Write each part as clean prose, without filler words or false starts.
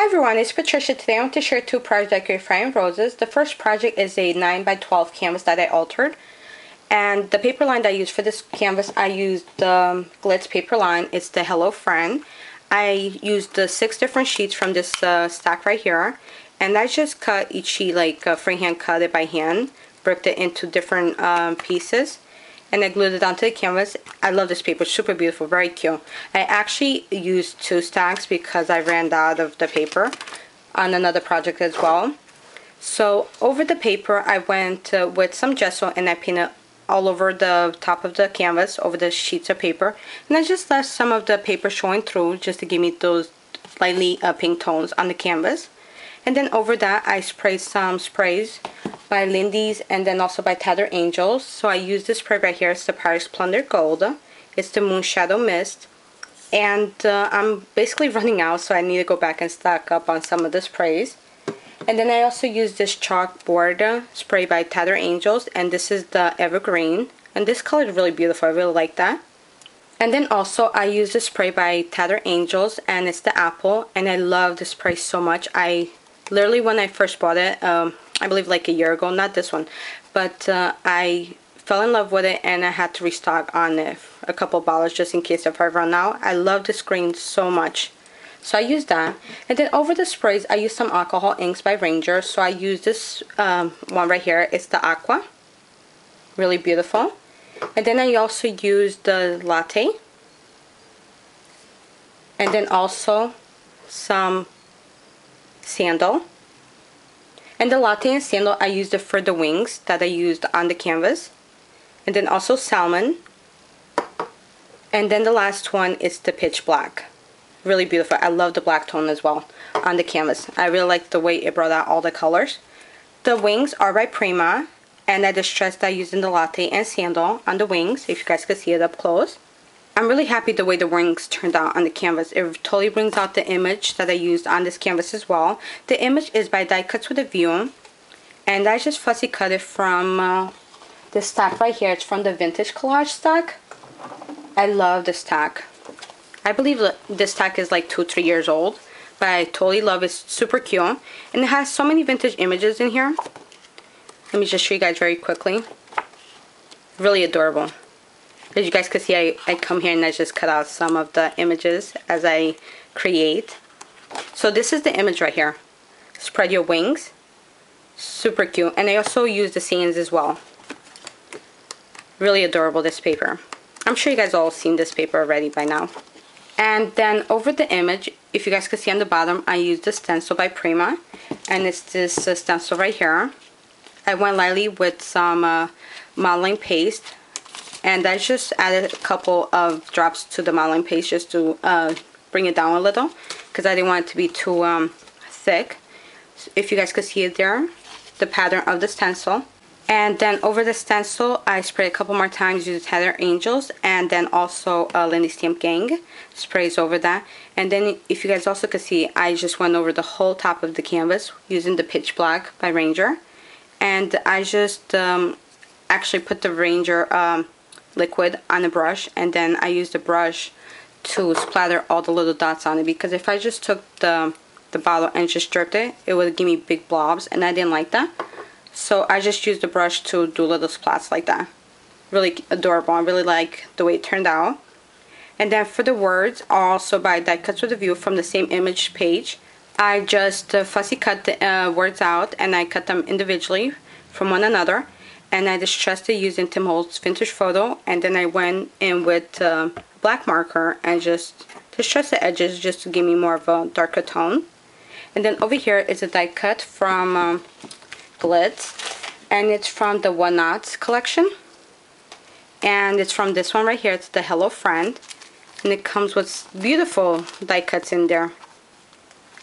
everyone, it's Patricia. Today I want to share two projects I created for Frying Roses. The first project is a 9x12 canvas that I altered. And the paper line that I used for this canvas, I used the Glitz paper line. It's the Hello Friend. I used the 6 different sheets from this stack right here. And I just cut each sheet, like freehand cut it by hand. Broke it into different pieces. And I glued it onto the canvas. I love this paper, super beautiful, very cute. I actually used 2 stacks because I ran out of the paper on another project as well. So over the paper I went with some gesso and I painted all over the top of the canvas, over the sheets of paper. And I just left some of the paper showing through just to give me those lightly pink tones on the canvas. And then over that I sprayed some sprays by Lindy's and then also by Tattered Angels. So I used this spray right here. It's the Paris Plunder Gold. It's the Moon Shadow Mist. And I'm basically running out, so I need to go back and stock up on some of the sprays. And then I also used this chalkboard spray by Tattered Angels, and this is the Evergreen. And this color is really beautiful. I really like that. And then also I used the spray by Tattered Angels, and it's the Apple. And I love this spray so much. I literally, when I first bought it, I believe like a year ago, not this one, but I fell in love with it and I had to restock on it a couple bottles just in case if I run out. I love this green so much. So I used that. And then over the sprays I used some alcohol inks by Ranger. So I used this one right here. It's the Aqua. Really beautiful. And then I also used the Latte. And then also some Sandal. And the Latte and Sandal, I used it for the wings that I used on the canvas. And then also Salmon. And then the last one is the Pitch Black. Really beautiful. I love the black tone as well on the canvas. I really like the way it brought out all the colors. The wings are by Prima. And I distressed I used in the Latte and Sandal on the wings, if you guys could see it up close. I'm really happy the way the wings turned out on the canvas. It totally brings out the image that I used on this canvas as well. The image is by Die Cuts with a View. And I just fussy cut it from this stack right here. It's from the Vintage Collage stack. I love this stack. I believe this stack is like 2-3 years old. But I totally love it. It's super cute. And it has so many vintage images in here. Let me just show you guys very quickly. Really adorable. As you guys can see, I come here and I just cut out some of the images as I create. So this is the image right here. Spread your wings. Super cute. And I also use the scenes as well. Really adorable, this paper. I'm sure you guys all seen this paper already by now. And then over the image, if you guys can see on the bottom, I used the stencil by Prima. And it's this stencil right here. I went lightly with some modeling paste. And I just added a couple of drops to the modeling paste just to bring it down a little, because I didn't want it to be too thick. So if you guys could see it there, the pattern of the stencil. And then over the stencil, I sprayed a couple more times using Tattered Angels, and then also Lindy Stamp Gang sprays over that. And then if you guys also could see, I just went over the whole top of the canvas using the Pitch Black by Ranger. And I just actually put the Ranger liquid on the brush, and then I used the brush to splatter all the little dots on it, because if I just took the bottle and just dripped it, it would give me big blobs, and I didn't like that. So I just used the brush to do little splats like that. Really adorable. I really like the way it turned out. And then for the words, are also by Die Cuts with a View from the same image page. I just fussy cut the words out, and I cut them individually from one another. And I distressed it using Tim Holtz Vintage Photo, and then I went in with black marker and just distressed the edges just to give me more of a darker tone. And then over here is a die cut from Glitz, and it's from the One Knots collection. And it's from this one right here. It's the Hello Friend, and it comes with beautiful die cuts in there.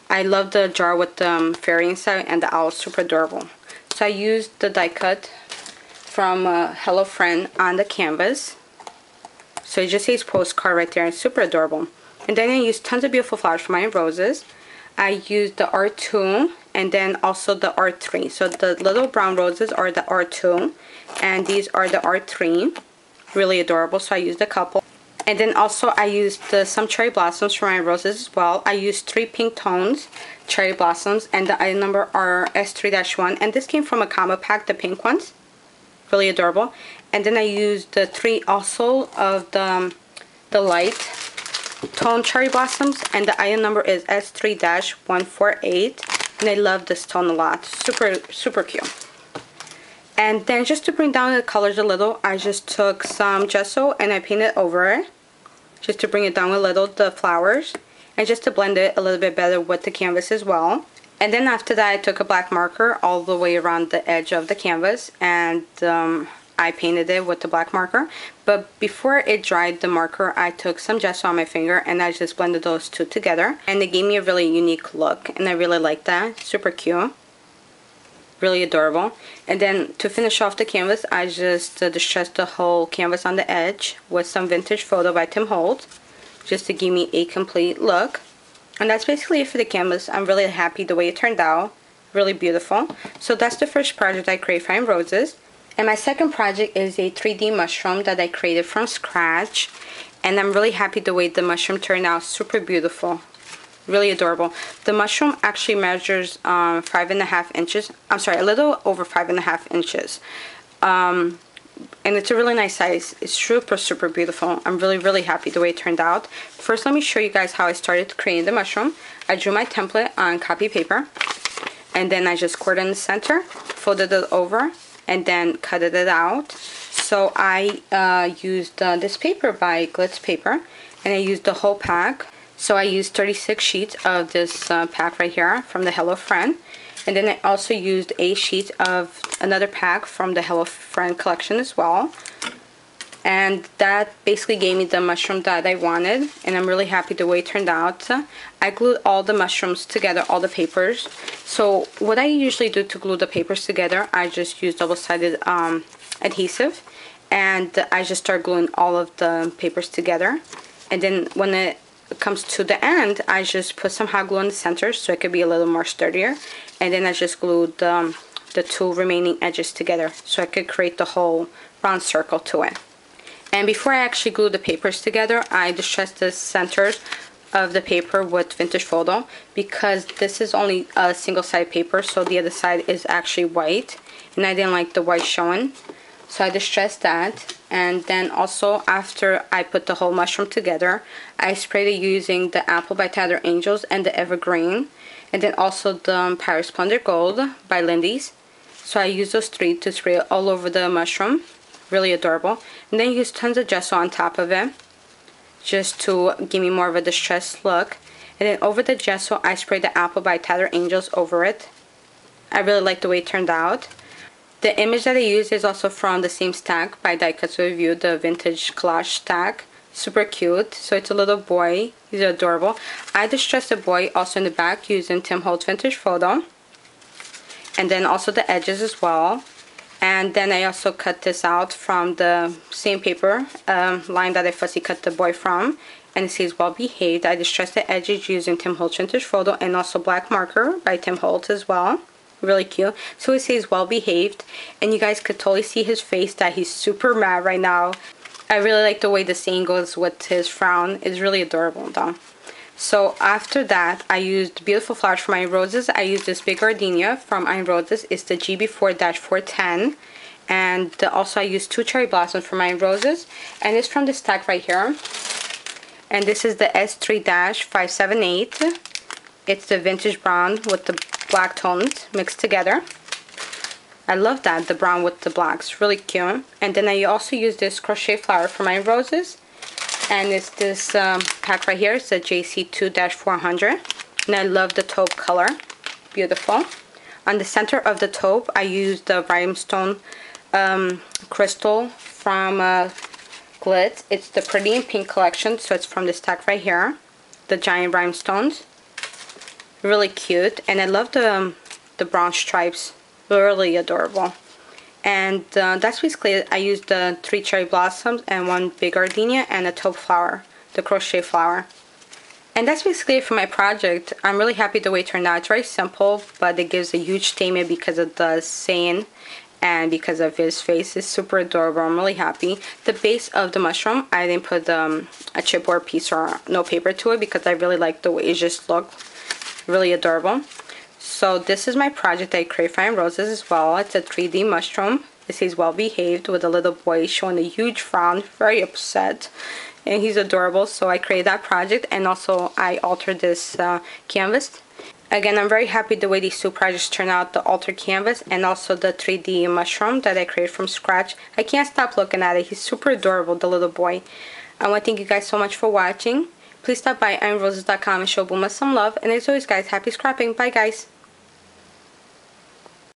I love the jar with the fairy inside and the owl, super adorable. So I used the die cut from Hello Friend on the canvas. So it just says postcard right there. It's super adorable. And then I used tons of beautiful flowers for my roses. I used the R2 and then also the R3. So the little brown roses are the R2 and these are the R3. Really adorable. So I used a couple. And then also I used some cherry blossoms for my roses as well. I used 3 pink tones, cherry blossoms, and the item number are S3-1. And this came from a combo pack, the pink ones. Really adorable. And then I used the 3 also of the light tone cherry blossoms, and the item number is S3-148. And I love this tone a lot. Super cute. And then just to bring down the colors a little, I just took some gesso and I painted over it, just to bring it down a little, the flowers, and just to blend it a little bit better with the canvas as well. And then after that I took a black marker all the way around the edge of the canvas, and I painted it with the black marker. But before it dried, the marker, I took some gesso on my finger and I just blended those two together, and it gave me a really unique look, and I really like that. Super cute. Really adorable. And then to finish off the canvas, I just distressed the whole canvas on the edge with some Vintage Photo by Tim Holtz, just to give me a complete look. And that's basically it for the canvas. I'm really happy the way it turned out. Really beautiful. So that's the first project I created for roses. And my second project is a 3D mushroom that I created from scratch, and I'm really happy the way the mushroom turned out. Super beautiful. Really adorable. The mushroom actually measures 5.5 inches. I'm sorry, a little over 5.5 inches. And it's a really nice size. It's super beautiful. I'm really happy the way it turned out. First, let me show you guys how I started creating the mushroom. I drew my template on copy paper, and then I just scored in the center, folded it over, and then cut it out. So I used this paper by Glitz Paper, and I used the whole pack. So I used 36 sheets of this pack right here from the Hello Friend. And then I also used 8 sheets of another pack from the Hello Friend collection as well. And that basically gave me the mushroom that I wanted. And I'm really happy the way it turned out. I glued all the mushrooms together, all the papers. So what I usually do to glue the papers together, I just use double-sided adhesive. And I just start gluing all of the papers together. And then when it comes to the end, I just put some hot glue in the center so it could be a little more sturdier, and then I just glued the 2 remaining edges together so I could create the whole round circle to it. And before I actually glue the papers together, I distressed the centers of the paper with Vintage Photo, because this is only a single side paper, so the other side is actually white, and I didn't like the white showing. So I distressed that, and then also after I put the whole mushroom together, I sprayed it using the Apple by Tattered Angels and the Evergreen, and then also the Paris Splendor Gold by Lindy's. So I used those 3 to spray it all over the mushroom. Really adorable. And then I used tons of gesso on top of it, just to give me more of a distressed look. And then over the gesso, I sprayed the Apple by Tattered Angels over it. I really like the way it turned out. The image that I used is also from the same stack by Daikatsu Review, the vintage collage stack. Super cute. So it's a little boy. He's adorable. I distressed the boy also in the back using Tim Holtz Vintage Photo. And then also the edges as well. And then I also cut this out from the same paper line that I fussy cut the boy from. And it says Well Behaved. I distressed the edges using Tim Holtz Vintage Photo and also black marker by Tim Holtz as well. Really cute. So it says Well Behaved, and you guys could totally see his face that he's super mad right now. I really like the way the saying goes with his frown. It's really adorable though. So after that, I used beautiful flowers for my roses. I used this big gardenia from Iron Roses. It's the GB4-410, and also I used 2 cherry blossoms for my roses, and it's from this stack right here. And this is the S3-578. It's the vintage brown with the black tones mixed together. I love that, the brown with the blacks, really cute. And then I also use this crochet flower for my roses, and it's this pack right here. It's the JC2-400, and I love the taupe color. Beautiful. On the center of the taupe, I used the rhinestone crystal from Glitz. It's the Pretty in Pink collection, so it's from this stack right here, the giant rhinestones. Really cute, and I love the brown stripes. Really adorable. And that's basically it. I used the 3 cherry blossoms and 1 big gardenia and a taupe flower, the crochet flower. And that's basically it for my project. I'm really happy the way it turned out. It's very simple, but it gives a huge statement because of the saying. and because of his face, it's super adorable. I'm really happy. The base of the mushroom, I didn't put a chipboard piece or no paper to it because I really like the way it just looked. Really adorable. So this is my project I created for Roses as well. It's a 3D mushroom. It says well behaved with a little boy showing a huge frown, very upset, and he's adorable. So I created that project, and also I altered this canvas. Again, I'm very happy the way these two projects turned out, the altered canvas and also the 3D mushroom that I created from scratch. I can't stop looking at it. He's super adorable, the little boy. I want to thank you guys so much for watching. Please stop by ironroses.com and show Bunma some love. And as always, guys, happy scrapping. Bye, guys.